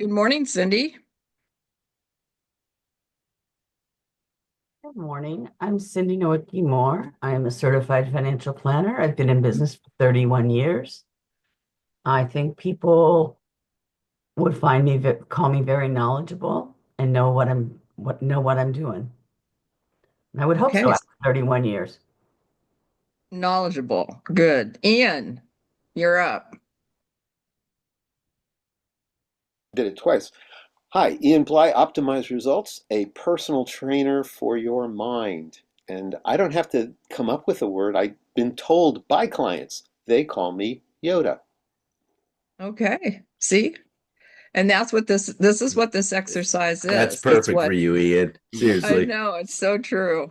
morning, Cindy. Good morning. I'm Cindy Nowicki Moore. I am a certified financial planner. I've been in business for 31 years. I think people would find me, call me very knowledgeable and know what I'm doing. And I would hope so Okay. after 31 years. Knowledgeable. Good. Ian, you're up. Did it twice. Hi, Ian Bly, Optimize Results, a personal trainer for your mind. And I don't have to come up with a word. I've been told by clients. They call me Yoda. Okay. See? And that's what this is what this exercise is. That's It's perfect what for you, Ian. I Seriously. know, it's so true.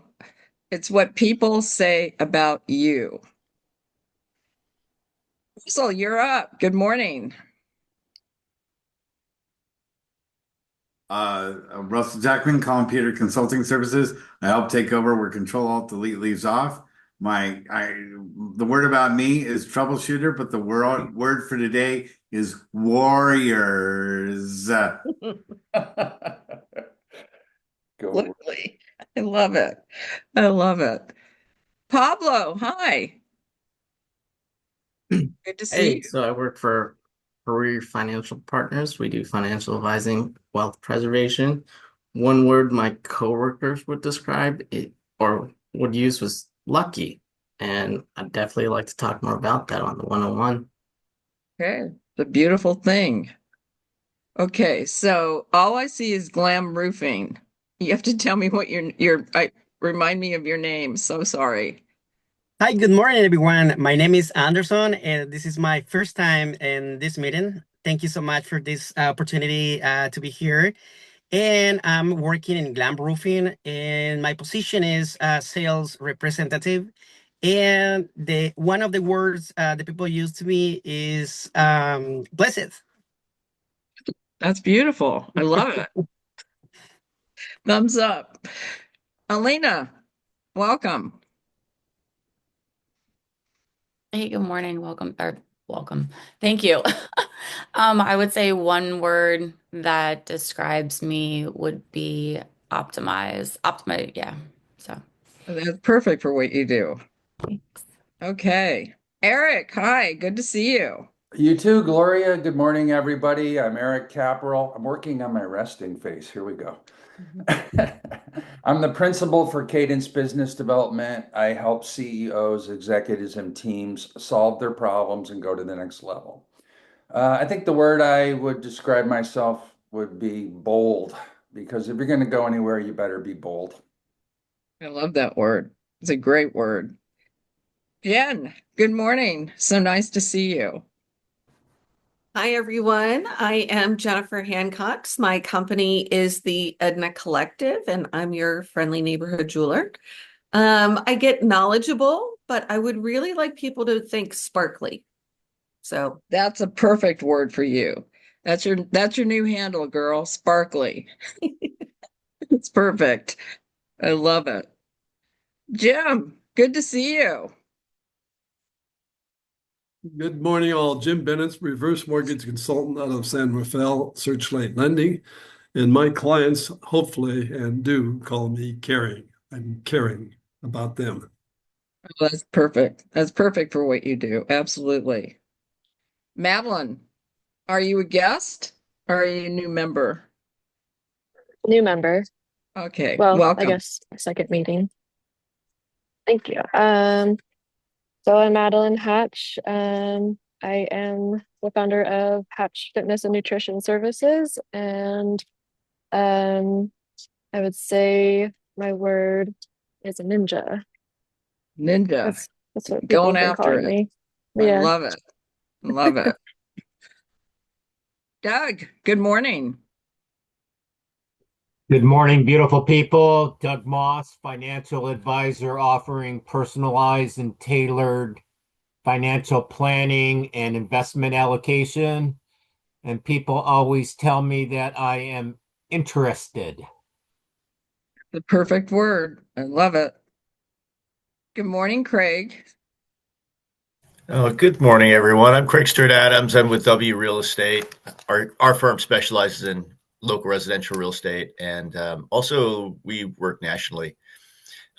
It's what people say about you. Russell, you're up. Good morning. I'm Russell Jackman, Computer Consulting Services. I help take over where Control Alt Delete leaves off. The word about me is troubleshooter, but the word for today is warriors. Absolutely. I love it. I love it. Pablo, hi. Good to see Hey, you. so I work for Career Financial Partners. We do financial advising, wealth preservation. One word my coworkers would describe it or would use was lucky. And I'd definitely like to talk more about that on the one-on-one. Okay. The beautiful thing. Okay, so all I see is Glam Roofing. You have to tell me what remind me of your name. So sorry. Hi, good morning, everyone. My name is Anderson, and this is my first time in this meeting. Thank you so much for this opportunity to be here. And I'm working in Glam Roofing, and my position is sales representative. And one of the words that people use to me is blessed. That's beautiful. I love it. Thumbs up. Alina, welcome. Hey, good morning. Welcome or welcome. Thank you. I would say one word that describes me would be optimize. Optimize, yeah. So That's perfect for what you do. thanks. Okay. Eric, hi. Good to see you. You too, Gloria. Good morning, everybody. I'm Eric Capperell. I'm working on my resting face. Here we go. I'm the principal for Cadence Business Development. I help CEOs, executives, and teams solve their problems and go to the next level. I think the word I would describe myself would be bold, because if you're going to go anywhere, you better be bold. I love that word. It's a great word. Jen, good morning. So nice to see you. Hi, everyone. I am Jennifer Hancox. My company is the Edna Collective, and I'm your friendly neighborhood jeweler. I get knowledgeable, but I would really like people to think sparkly. So that's a perfect word for you. That's your new handle, girl. Sparkly. It's perfect. I love it. Jim, good to see you. Good morning, all. Jim Bennett, reverse mortgage consultant out of San Rafael, Searchlight Lending. And my clients hopefully and do call me caring. I'm caring about them. That's perfect. That's perfect for what you do. Absolutely. Madeline, are you a guest or are you a new member? New member. Okay, Well, welcome. I guess second meeting. Thank you. So I'm Madeline Hatch. I am the founder of Hatch Fitness and Nutrition Services, and I would say my word is a ninja. Ninja. That's what people Going have been after calling it. me. I Yeah. love it. Love it. Doug, good morning. Good morning, beautiful people. Doug Moss, financial advisor offering personalized and tailored financial planning and investment allocation. And people always tell me that I am interested. The perfect word. I love it. Good morning, Craig. Oh, good morning, everyone. I'm Craig Stewart Adams. I'm with W Real Estate. Our firm specializes in local residential real estate, and also we work nationally.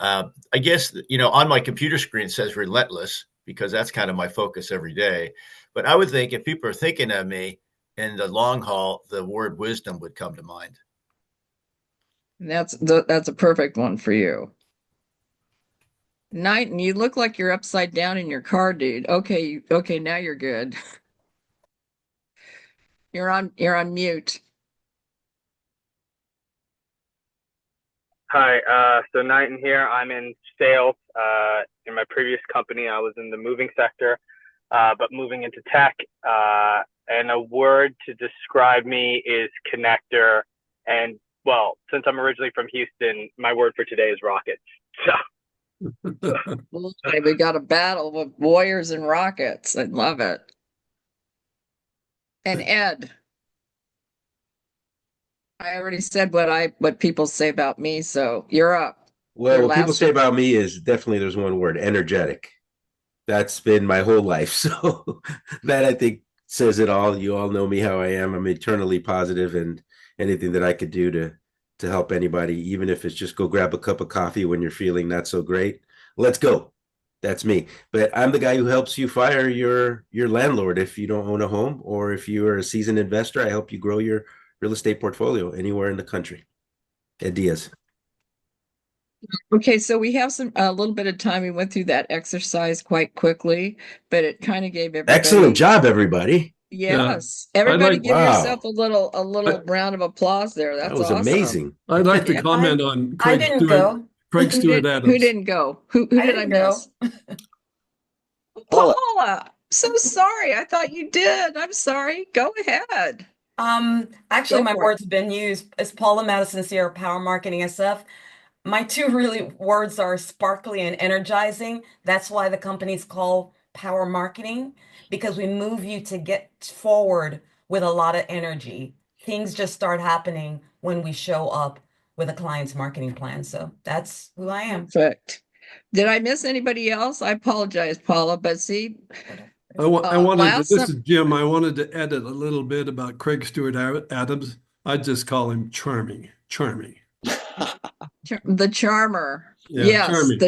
I guess, on my computer screen it says relentless because that's kind of my focus every day. But I would think if people are thinking of me in the long haul, the word wisdom would come to mind. That's a perfect one for you. Knighton, you look like you're upside down in your car, dude. Okay, now you're good. You're on mute. Hi, so Knighton here. I'm in sales. In my previous company, I was in the moving sector, but moving into tech. And a word to describe me is connector. And well, since I'm originally from Houston, my word for today is rockets. So We got a battle with warriors and rockets. I love it. And Ed, I already said what people say about me, so you're up. Well, what people say about me is definitely there's one word, energetic. That's been my whole life. So that I think says it all. You all know me how I am. I'm eternally positive, and anything that I could do to help anybody, even if it's just go grab a cup of coffee when you're feeling not so great, let's go. That's me. But I'm the guy who helps you fire your landlord if you don't own a home, or if you are a seasoned investor, I help you grow your real estate portfolio anywhere in the country. Ed Diaz. Okay, so we have a little bit of time. We went through that exercise quite quickly, but it kind of gave everybody. Excellent job, everybody. Yes. Everybody give yourself Wow. a little round of applause there. That's That was awesome. amazing. I'd like to Yeah. comment on I Craig didn't Stewart, go. Craig Stewart Who Adams. didn't go? Who did I didn't go. miss? Paula. So sorry. I thought you did. I'm sorry. Go ahead. Actually, Go my for it. words have been used as Paula Madison Sierra Power Marketing SF. My two really words are sparkly and energizing. That's why the company's called Power Marketing, because we move you to get forward with a lot of energy. things just start happening when we show up with a client's marketing plan. So that's who I am. Perfect. Did I miss anybody else? I apologize, Paula, but see, I wanted to, last this sem- is Jim. I wanted to edit a little bit about Craig Stewart Adams. I'd just call him charming, charming. the charmer. Yeah, Yes, charming.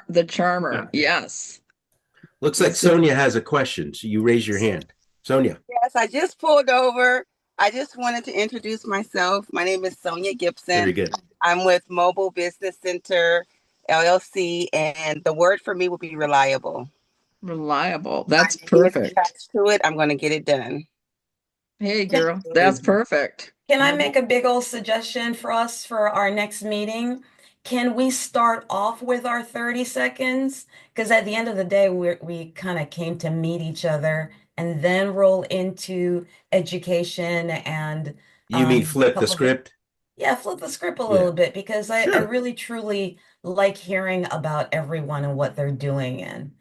the charmer. Yes. Looks like Sonia has a question. So you raise your hand. Sonia. Yes, I just pulled over. I just wanted to introduce myself. My name is Sonia Gibson. Very good. I'm with Mobile Business Center LLC, and the word for me will be reliable. Reliable. That's If you're perfect. attached to it, I'm going to get it done. Hey, girl, that's perfect. Can I make a big old suggestion for us for our next meeting? Can we start off with our 30 seconds? Because at the end of the day, we kind of came to meet each other and then roll into education and You mean flip the couple of script? yeah, flip the script a Yeah. little bit because I Sure. really truly like hearing about everyone and what they're doing and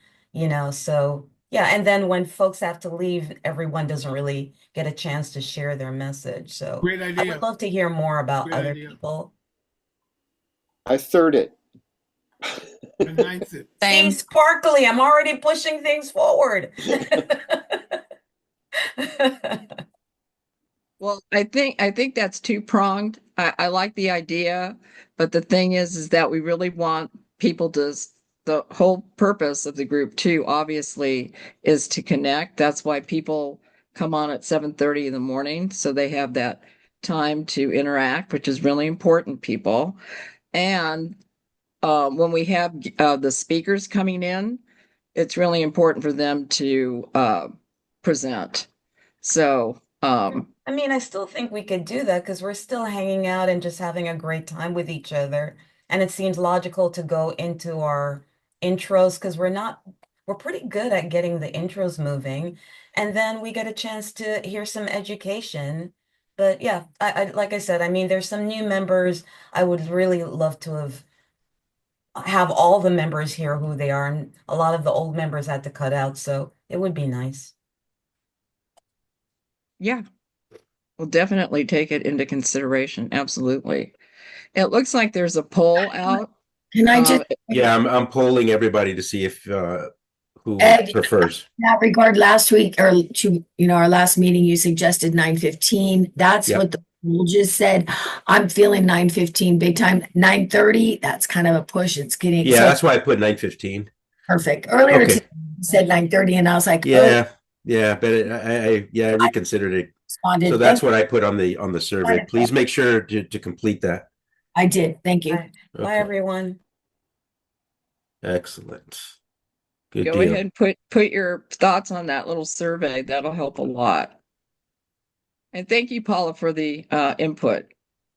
so yeah, and then when folks have to leave, everyone doesn't really get a chance to share their message. So Great I idea. would love to hear more about Great other idea. people. I third it. And ninth it. See, sparkly, I'm already pushing things forward. Well, I think that's two-pronged. I like the idea, but the thing is that we really want people the whole purpose of the group too, obviously, is to connect. That's why people come on at 7:30 in the morning, so they have that time to interact, which is really important, people. And when we have the speakers coming in, it's really important for them to present. So, I mean, I still think we could do that because we're still hanging out and just having a great time with each other. And it seems logical to go into our intros because we're pretty good at getting the intros moving. And then we get a chance to hear some education. But yeah, like I said, I mean, there's some new members. I would really love to have all the members hear who they are. And a lot of the old members had to cut out, so it would be nice. yeah, we'll definitely take it into consideration. Absolutely. It looks like there's a poll out. Can I just Yeah, I'm polling everybody to see if who Ed, prefers. in that regard, last week or our last meeting, you suggested 9:15. That's Yep. what the poll just said. I'm feeling 9:15 big time. 9:30, that's kind of a push. It's getting Yeah, so that's why I put 9:15. perfect. Earlier Okay. today, you said 9:30, and I was like, oh, Yeah, yeah, but I reconsidered it. responded. So that's Thank what I put on the survey. Please make sure to complete that. I did. Thank you. Bye, Okay. everyone. Excellent. Good Go deal. ahead and put your thoughts on that little survey. That'll help a lot. And thank you, Paula, for the input.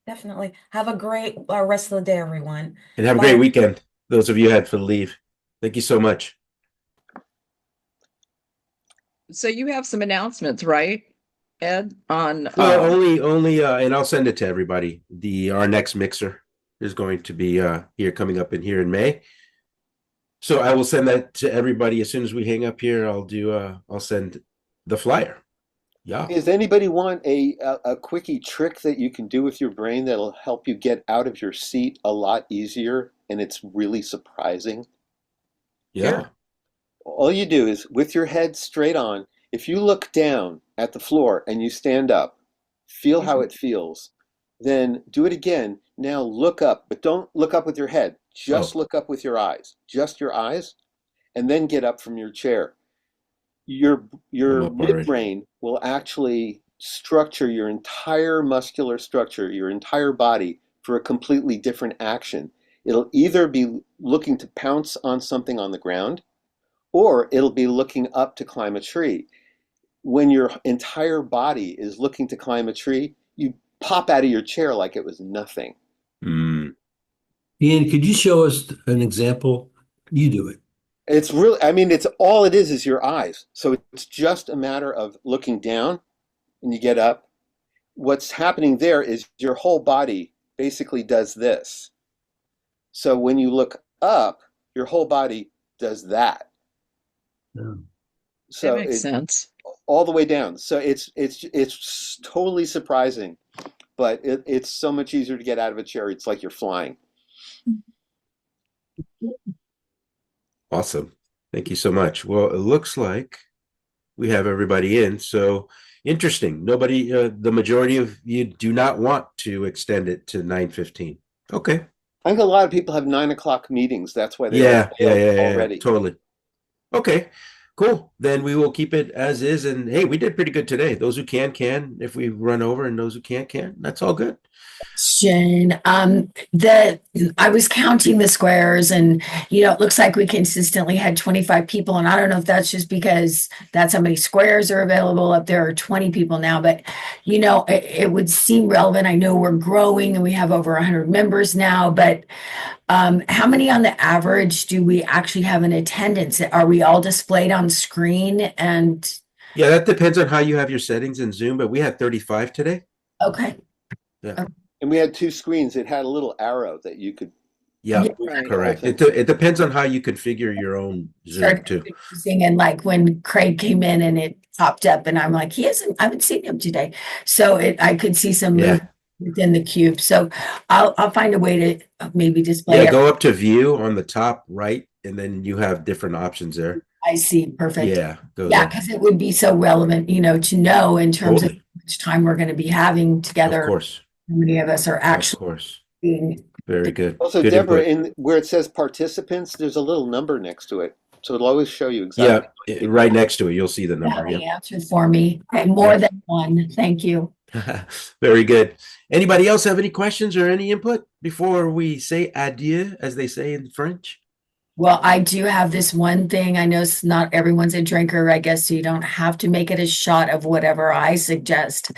Definitely. Have a great rest of the day, everyone. And have a Bye. great weekend, those of you who had to leave. Thank you so much. So you have some announcements, right, Ed? On Well, only and I'll send it to everybody. Our next mixer is going to be here coming up in May. So I will send that to everybody as soon as we hang up here. I'll send the flyer. Yeah. Does anybody want a quickie trick that you can do with your brain that'll help you get out of your seat a lot easier, and it's really surprising? Yeah. All you do is with your head straight on, if you look down at the floor and you stand up, feel how it feels. Then do it again. Now look up, but don't look up with your head. Just look up with your eyes. Just your eyes, and then get up from your chair. Your midbrain will actually structure your entire muscular structure, your entire body for a completely different action. It'll either be looking to pounce on something on the ground, or it'll be looking up to climb a tree. When your entire body is looking to climb a tree, you pop out of your chair like it was nothing. Ian, could you show us an example? You do it. It's really, I mean, it's all it is your eyes. So it's just a matter of looking down and you get up. What's happening there is your whole body basically does this. So when you look up, your whole body does that. Yeah. So that makes sense. All the way down. So it's totally surprising. but it's so much easier to get out of a chair. It's like you're flying. Awesome. Thank you so much. Well, it looks like we have everybody in. So interesting. Nobody, the majority of you do not want to extend it to 9:15. Okay. I think a lot of people have 9 o'clock meetings. That's why they all Yeah, failed already. totally. Okay, cool. Then we will keep it as is. And hey, we did pretty good today. Those who can. If we run over, and those who can't. That's all good. Question. I was counting the squares, and it looks like we consistently had 25 people, and I don't know if that's just because that's how many squares are available up there, or 20 people now, but it would seem relevant. I know we're growing and we have over 100 members now, but how many on the average do we actually have in attendance? Are we all displayed on screen? And Yeah, that depends on how you have your settings in Zoom, but we had 35 today. okay. Yeah. And we had 2 screens. It had a little arrow that you could. Yeah, Right. correct. It depends on how you configure your own Zoom too. And like when Craig came in and it popped up, and I'm like, I haven't seen him today. So I could see some movement within the cube. So I'll find a way to maybe display it. Go up to view on the top right, and then you have different options there. I see. Perfect. Yeah. Because it would be so relevant, to know in terms of how much time we're going to be having together. Of course. How many of us are actually being very good. Also, good Deborah, input. where it says participants, there's a little number next to it. So it'll always show you exactly. Yeah, right next to it, you'll see the number. The answer for me. And more than one. Thank you. Very good. Anybody else have any questions or any input before we say adieu, as they say in French? Well, I do have this one thing. I know not everyone's a drinker, I guess, so you don't have to make it a shot of whatever I suggest.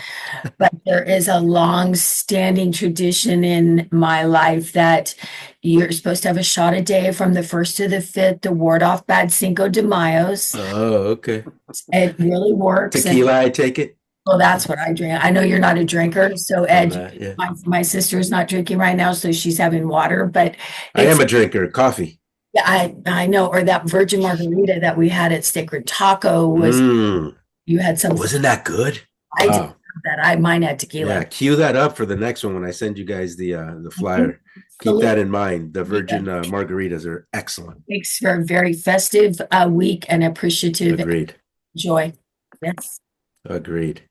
But there is a long-standing tradition in my life that you're supposed to have a shot a day from the 1st to the 5th to ward off bad Cinco de Mayos. Oh, okay. It really works. Tequila, I take it. Well, that's what I drink. I know you're not a drinker, so Ed, my sister's not drinking right now, so she's having water. But I am a drinker. Coffee. Yeah, I know. Or that virgin margarita that we had at Sacred Taco was. You had some. Wasn't that good? I did have that. Mine had tequila. Yeah, cue that up for the next one when I send you guys the flyer. Keep that in mind. The virgin margaritas are excellent. Makes for a very festive week and appreciative. Agreed. Joy. Yes. Agreed.